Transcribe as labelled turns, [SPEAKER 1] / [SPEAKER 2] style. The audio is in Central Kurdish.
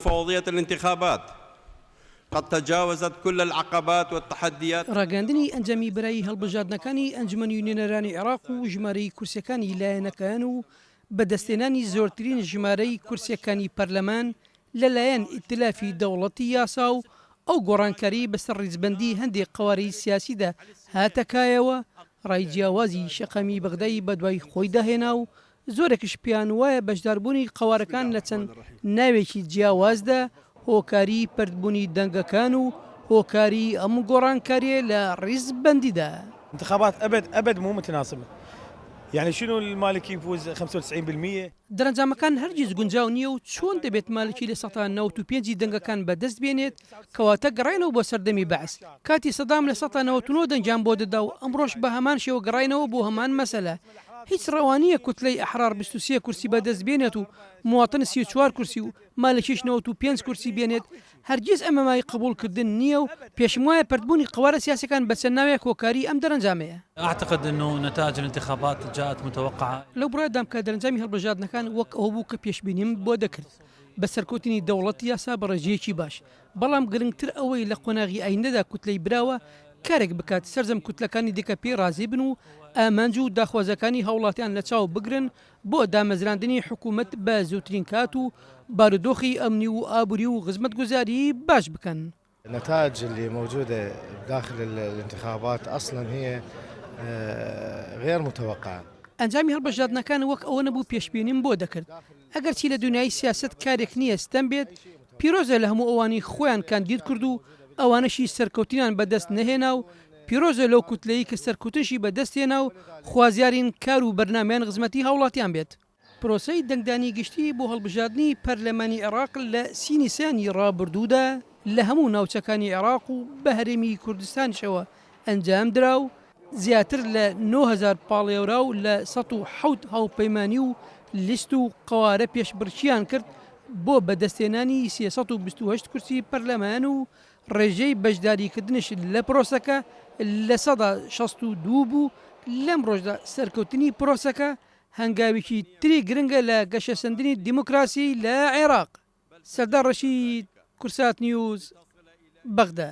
[SPEAKER 1] فوضية الانتخابات قد تجاوزت كل العقبات والتحديات.
[SPEAKER 2] ڕاگەاندنی ئەنجامی برایی هەڵبژاردنەکانی ئەنجومەن یونیۆنەرانی عێراق و ژمارەی کورسیەکانی لایەنەکان و بەدەستێنانی زۆرترین ژمارەی کورسیەکانی پەرلەمان لەلایەن ئیتلافی دەوڵەتی یاسا و ئەو گۆڕانکاری بەسەر ڕیزبەندی هەندێک قەوارەی سیاسیدا هاتەکایەوە ڕای جیاوازی شەقەمی بەغدای بەدوای خۆی داهێنا و زۆرێکش پیان وایە بەشداربوونی قەوارەکان لە چەند ناوێکی جیاوازدا هۆکاری پردبوونی دەنگەکان و هۆکاری ئەم گۆڕانکاریە لە ڕیزبەندیدا.
[SPEAKER 3] انتخابات ابد مو متناسبه. يعني شنو المالكي يفوز 95%؟
[SPEAKER 2] دەرەنجامەکان هەرگیز گونجاو نییە و چۆن دەبێت مالکی لە 95 دەنگەکان بەدەست بێنێت کەواتە گەڕێنەوە بۆ سەردەمی بەعس. کاتی سەدام لە 99 دەنجام بۆ دەدا و ئەمڕۆژ بە هەمان شێوە گەڕاینەوە بۆ هەمان مەسەلە. هیچ ڕەوانیە کوتلەی ئەحرار 23 کورسی بەدەست بێنێت و مواتن 34 کورسی و مالکیش 95 کورسی بێنێت. هەرگیز ئەمە مای قبولکردن نییە و پێشم وایە پردبوونی قەوارە سیاسەکان بە چەند ناوێک هۆکاری ئەم دەرەنجامەیە.
[SPEAKER 4] أعتقد أنه نتائج الانتخابات جاءت متوقعة.
[SPEAKER 2] لەو بڕایدام کە دەرەنجامی هەڵبژاردنەکان وەک ئەو بوو کە پێشبینیم بۆ دەکرد بە سەرکەوتنی دەوڵەتی یاسا بە ڕێژەیەکی باش، بەڵام گرنگتر ئەوەی لە قۆناغی ئایندەدا کوتلەی براوە کارێک بکات سەرجەم کوتلەکانی دیکە پێی رازی بن و ئامانج و داخوازەکانی هەوڵاتیان لە چاو بگرن بۆ دامەزراندنی حکوومەت بە زووترین کات و بارودۆخی ئەمنی و ئابووری و خزمەتگوزاری باش بکەن.
[SPEAKER 5] النتائج اللي موجودة داخل الانتخابات أصلا هي غير متوقعة.
[SPEAKER 2] ئەنجامی هەڵبژاردنەکان وەک ئەوە نەبوو پێشبینیم بۆ دەکرد. ئەگەر چی لە دنیای سیاست کارێک نییە ستەم بێت پیرۆزە لە هەموو ئەوانی خۆیان کاندید کرد و ئەوانەشی سەرکەوتنیان بەدەست نەهێنا و پیرۆزە لەو کوتلەیە کە سەرکەوتنشی بەدەستێنا و خوازیارین کار و بەرنامەیان خزمەتی هەوڵاتیان بێت. پرۆسەی دەنگدانی گشتی بۆ هەڵبژاردننی پەرلەمانی عێراق لە سینیسانی ڕابردوودا لە هەموو ناوچەکانی عێراق و بە هەرێمی کوردستانشەوە ئەنجام درا و زیاتر لە 9000 پاڵێورا و لە 107 هاوپەیمانی و لیست و قەوارە پێشبڕکیان کرد بۆ بەدەستێنانی 328 کورسی پەرلەمان و ڕێژەی بەشداریکردنش لە پرۆسەکە لە 162 بوو. لەم ڕۆژدا سەرکەوتنی پرۆسەکە هەنگاوێکی تری گرنگە لە گەشەسەندنی دیموکراسی لە عێراق. سەردار ڕەشید، کورسات نیوز، بەغدا.